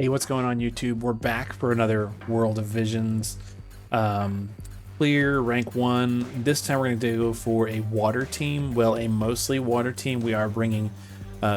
Hey, what's going on YouTube? We're back for another World of Visions clear rank 1. This time we're going to go for a water team. Well, a mostly water team. We are bringing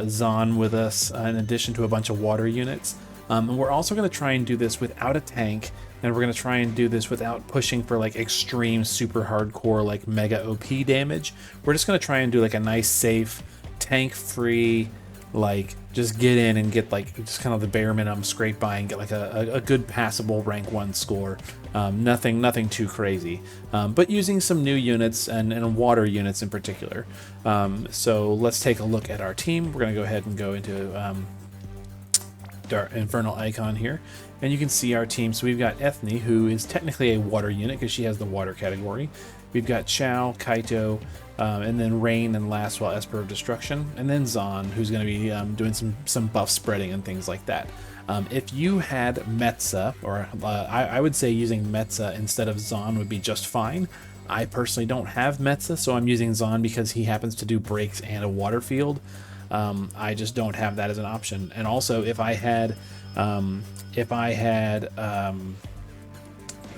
Zahn with us in addition to a bunch of water units. And we're also going to try and do this without a tank, and we're going to try and do this without pushing for like extreme super hardcore like mega OP damage. We're just going to try and do like a nice safe tank free, like just get in and get like just kind of the bare minimum scrape by and get like a good passable rank 1 score. Nothing too crazy, but using some new units and water units in particular. So let's take a look at our team. We're going to go ahead and go into our infernal icon here, and you can see our team. So we've got Ethne, who is technically a water unit because she has the water category. We've got Chao, Kaito, and then Rain and Lastwell, Esper of Destruction, and then Zahn, who's going to be doing some buff spreading and things like that. If you had Metza, or I would say using Metza instead of Zahn would be just fine. I personally don't have Metza, so I'm using Zahn because he happens to do breaks and a water field. I just don't have that as an option. And also, if I had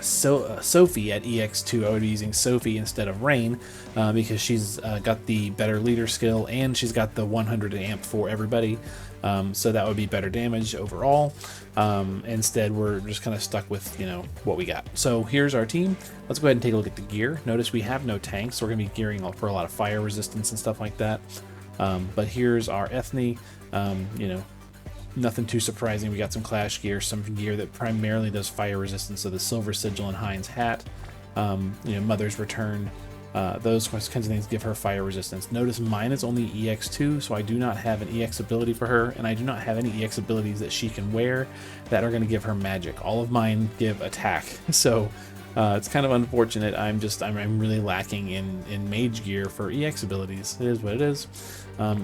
Sophie at EX2, I would be using Sophie instead of Rain, because she's got the better leader skill and she's got the 100 amp for everybody, so that would be better damage overall. Instead, we're just kind of stuck with what we got. So here's our team. Let's go ahead and take a look at the gear. Notice we have no tanks, so we're going to be gearing for a lot of fire resistance and stuff like that. But here's our Ethne. Nothing too surprising. We got some clash gear, some gear that primarily does fire resistance, so the silver sigil and Heinz hat, Mother's Return, those kinds of things give her fire resistance. Notice mine is only EX2, so I do not have an EX ability for her, and I do not have any EX abilities that she can wear that are going to give her magic. All of mine give attack, so it's kind of unfortunate. I'm really lacking in mage gear for EX abilities. It is what it is.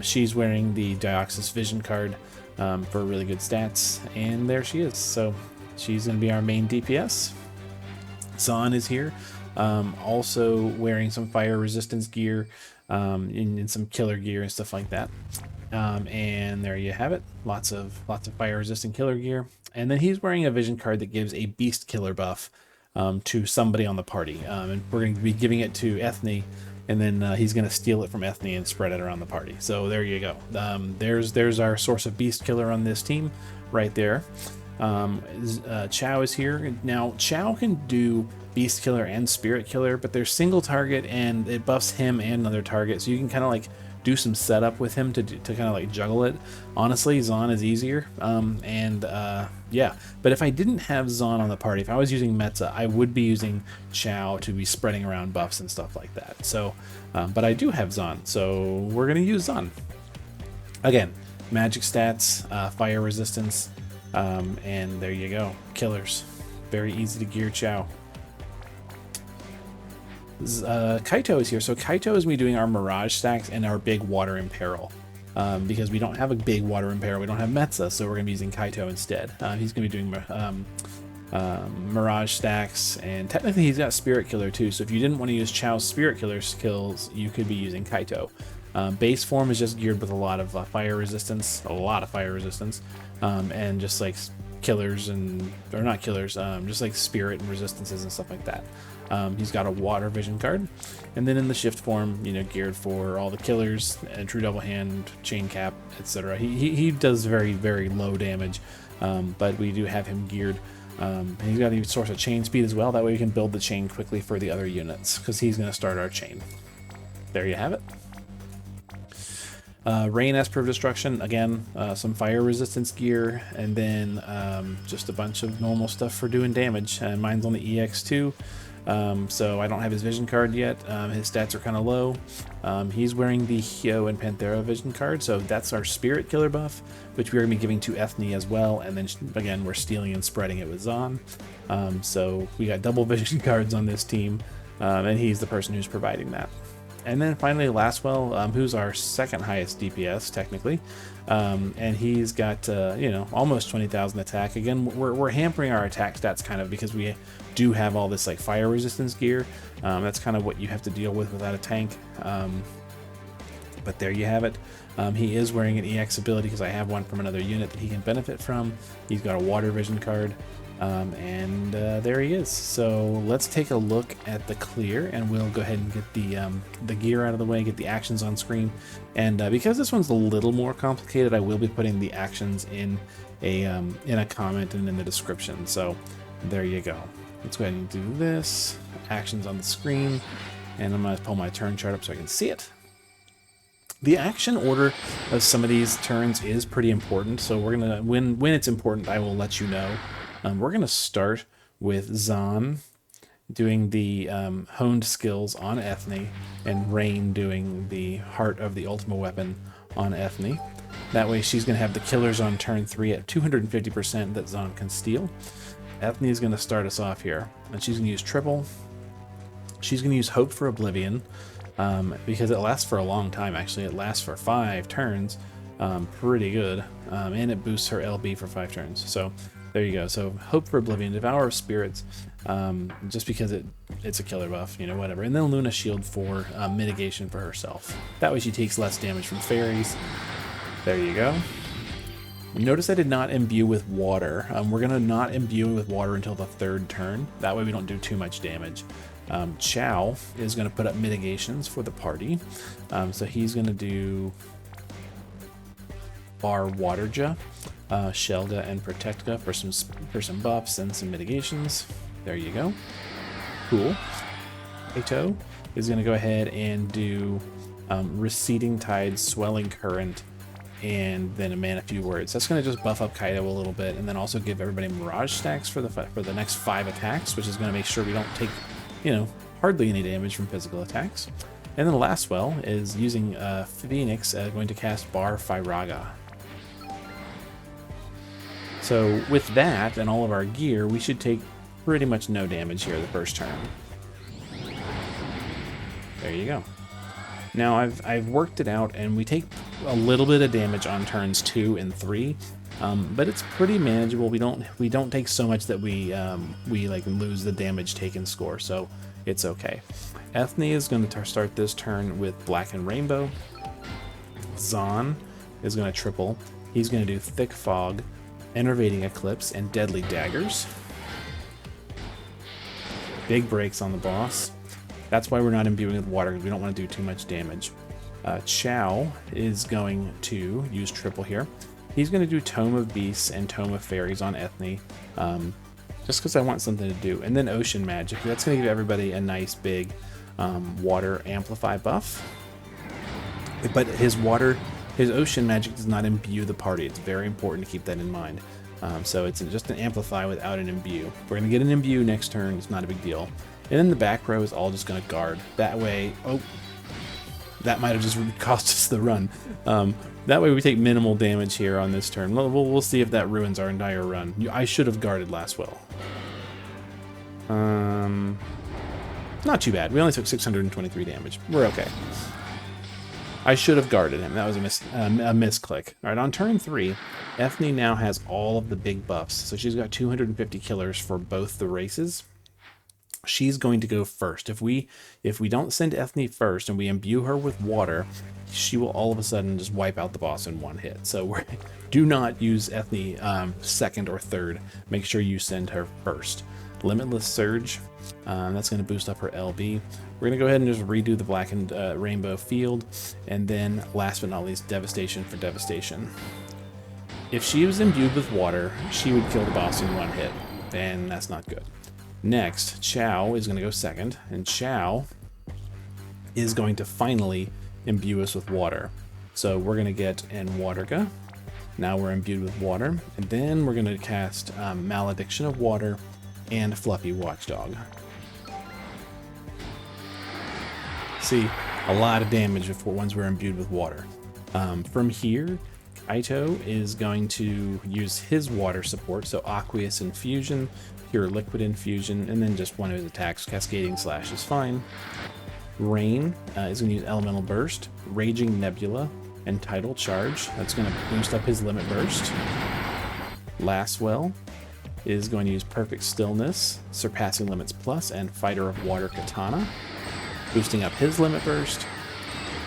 She's wearing the Dioxys Vision card for really good stats, and there she is. So she's going to be our main DPS. Zahn is here, also wearing some fire resistance gear, and some killer gear and stuff like that. And there you have it. Lots of fire resistant killer gear. And then he's wearing a vision card that gives a beast killer buff to somebody on the party, and we're going to be giving it to Ethne, and then he's going to steal it from Ethne and spread it around the party. So there you go. There's our source of beast killer on this team right there. Chao is here. Now Chao can do beast killer and spirit killer, but they're single target and it buffs him and another target, so you can kind of like do some setup with him to kind of like juggle it. Honestly, Zahn is easier. Yeah, but if I didn't have Zahn on the party, if I was using Metza, I would be using Chao to be spreading around buffs and stuff like that. So, but I do have Zahn, so we're gonna use Zahn. Again, magic stats, fire resistance, and there you go. Killers. Very easy to gear Chao. Kaito is here. So Kaito is me doing our Mirage stacks and our big water imperil, because we don't have a big water imperil. We don't have Metza, so we're going to be using Kaito instead. He's going to be doing Mirage stacks, and technically he's got Spirit Killer too. So if you didn't want to use Chao's Spirit Killer skills, you could be using Kaito. Base form is just geared with a lot of fire resistance, and just like killers or not killers, just like spirit and resistances and stuff like that. He's got a water vision card, and then in the shift form, geared for all the killers and true double hand, chain cap, etc. He does very low damage, but we do have him geared. And he's got a source of chain speed as well. That way we can build the chain quickly for the other units, because he's going to start our chain. There you have it. Rain, Esper of Destruction, again, some fire resistance gear, and then just a bunch of normal stuff for doing damage. And mine's on the EX2, so I don't have his vision card yet. His stats are kind of low. He's wearing the Hyo and Panthera vision card, so that's our spirit killer buff, which we're going to be giving to Ethne as well. And then again, we're stealing and spreading it with Zahn. So we got double vision cards on this team, and he's the person who's providing that. And then finally Lastwell, who's our second highest DPS technically, and he's got almost 20,000 attack. Again, we're hampering our attack stats kind of because we do have all this like fire resistance gear. That's kind of what you have to deal with without a tank. But there you have it. He is wearing an EX ability because I have one from another unit that he can benefit from. He's got a water vision card. And there he is. So let's take a look at the clear, and we'll go ahead and get the gear out of the way, get the actions on screen. And because this one's a little more complicated, I will be putting the actions in a comment and in the description. So there you go. Let's go ahead and do this. Actions on the screen, and I'm going to pull my turn chart up so I can see it. The action order of some of these turns is pretty important, so we're gonna when it's important, I will let you know. We're gonna start with Zahn doing the honed skills on Ethne, and Rain doing the heart of the ultimate weapon on Ethne. That way she's gonna have the killers on turn 3 at 250% that Zahn can steal. Ethne is gonna start us off here, and she's gonna use triple. She's gonna use Hope for Oblivion. Because it lasts for a long time. Actually, it lasts for 5 turns, pretty good, and it boosts her LB for 5 turns. So there you go. So Hope for Oblivion, Devour of Spirits, just because it's a killer buff, you know, whatever. And then Luna Shield for mitigation for herself. That way she takes less damage from fairies. There you go. Notice I did not imbue with water. We're gonna not imbue with water until the 3rd turn. That way we don't do too much damage. Chow is going to put up mitigations for the party. So he's going to do Bar Waterja, Shelga, and Protectka for some buffs and some mitigations. There you go. Cool. Kaito is going to go ahead and do Receding Tide, Swelling Current, and then a Mana Few Words. That's going to just buff up Kaito a little bit, and then also give everybody Mirage stacks for the next 5 attacks, which is going to make sure we don't take, you know, hardly any damage from physical attacks. And then the last spell is using Phoenix, going to cast Bar Firaga. So with that and all of our gear, we should take pretty much no damage here the first turn. There you go. Now I've worked it out, and we take a little bit of damage on turns 2 and 3. But it's pretty manageable. We don't take so much that we like lose the damage taken score, so it's okay. Ethne is going to start this turn with Black and Rainbow. Zahn is going to triple. He's going to do Thick Fog, Enervating Eclipse, and Deadly Daggers. Big breaks on the boss. That's why we're not imbuing with water, because we don't want to do too much damage. Chow is going to use triple here. He's going to do Tome of Beasts and Tome of Fairies on Ethne, just because I want something to do. And then Ocean Magic. That's going to give everybody a nice big water amplify buff. But his Ocean Magic does not imbue the party. It's very important to keep that in mind. So it's just an amplify without an imbue. We're going to get an imbue next turn. It's not a big deal. And then the back row is all just going to guard. That way, oh, that might have just cost us the run. That way we take minimal damage here on this turn. We'll see if that ruins our entire run. I should have guarded last well. Not too bad. We only took 623 damage. We're okay. I should have guarded him. That was a misclick. All right, on turn 3, Ethne now has all of the big buffs. So she's got 250 killers for both the races. She's going to go first. If we don't send Ethne first and we imbue her with water, she will all of a sudden just wipe out the boss in one hit. So do not use Ethne second or third. Make sure you send her first. Limitless Surge, that's going to boost up her LB. We're going to go ahead and just redo the Black and Rainbow field, and then last but not least, Devastation for Devastation. If she was imbued with water, she would kill the boss in one hit, and that's not good. Next, Chow is going to go second, and Chow is going to finally imbue us with water. So we're going to get an Waterga. Now we're imbued with water, and then we're going to cast Malediction of Water and Fluffy Watchdog. See, a lot of damage before once we're imbued with water. From here, Kaito is going to use his water support, so Aqueous Infusion, Pure Liquid Infusion, and then just one of his attacks, Cascading Slash is fine. Rain is going to use Elemental Burst, Raging Nebula, and Tidal Charge. That's going to boost up his Limit Burst. Lastwell is going to use Perfect Stillness, Surpassing Limits Plus, and Fighter of Water Katana, boosting up his Limit Burst.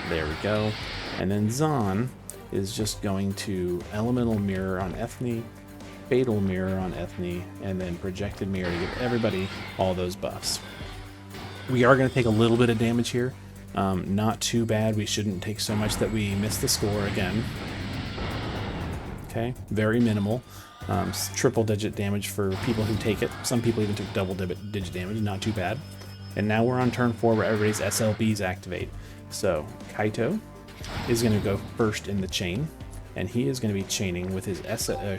There we go. And then Zahn is just going to Elemental Mirror on Ethne, Fatal Mirror on Ethne, and then Projected Mirror to give everybody all those buffs. We are going to take a little bit of damage here. Not too bad. We shouldn't take so much that we miss the score again. Okay, very minimal. Triple digit damage for people who take it. Some people even took double digit damage, not too bad. And now we're on turn 4 where everybody's SLBs activate. So Kaito is going to go first in the chain, and he is going to be chaining with his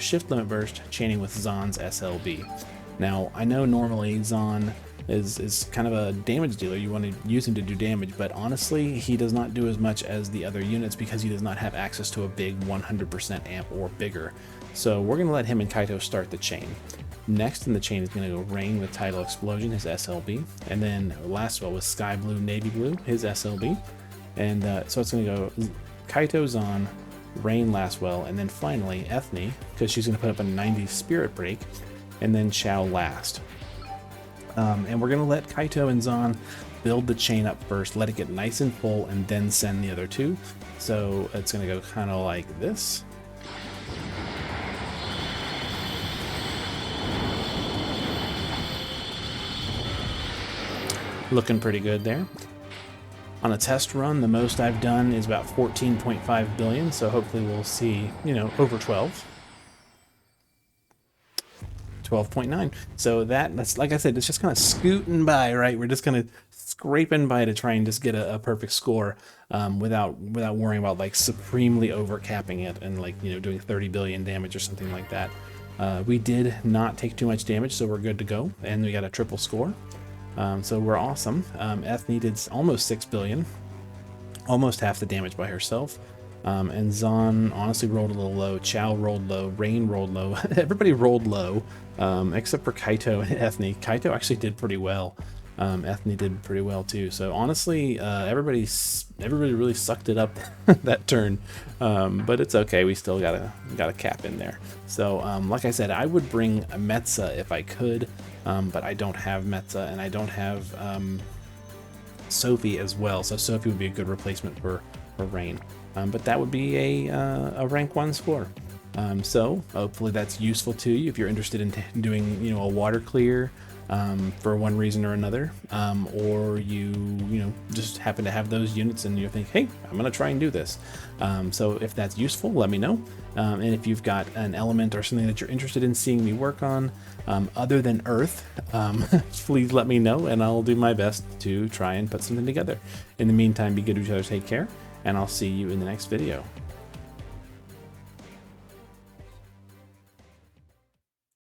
Shift Limit Burst, chaining with Zahn's SLB. Now, I know normally Zahn is kind of a damage dealer. You want to use him to do damage, but honestly, he does not do as much as the other units because he does not have access to a big 100% amp or bigger. So we're going to let him and Kaito start the chain. Next in the chain is going to go Rain with Tidal Explosion, his SLB, and then last of all with Sky Blue, Navy Blue, his SLB. And so it's going to go Kaito, Zahn, Rain, Lastwell, and then finally Ethne, because she's going to put up a 90 Spirit Break, and then Chao last. And we're going to let Kaito and Zahn build the chain up first, let it get nice and full, and then send the other two. So it's going to go kind of like this. Looking pretty good there. On a test run, the most I've done is about 14.5 billion, so hopefully we'll see, over 12. 12.9. So that's like I said, it's just kind of scooting by, right? We're just kind of scraping by to try and just get a perfect score without worrying about like supremely overcapping it and like doing 30 billion damage or something like that. We did not take too much damage, so we're good to go, and we got a triple score. So we're awesome. Ethne did almost 6 billion, almost half the damage by herself. And Zahn honestly rolled a little low. Chao rolled low. Rain rolled low. Everybody rolled low, except for Kaito and Ethne. Kaito actually did pretty well. Ethne did pretty well too. So honestly, everybody really sucked it up that turn. But it's okay. We still got a cap in there. So like I said, I would bring a Metza if I could, but I don't have Metza, and I don't have Sophie as well. So Sophie would be a good replacement for Rain. But that would be a rank 1 score. So hopefully that's useful to you if you're interested in doing a water clear for one reason or another, or you just happen to have those units and you think, hey, I'm gonna try and do this. So if that's useful, let me know. And if you've got an element or something that you're interested in seeing me work on other than Earth, please let me know, and I'll do my best to try and put something together. In the meantime, be good to each other, take care, and I'll see you in the next video.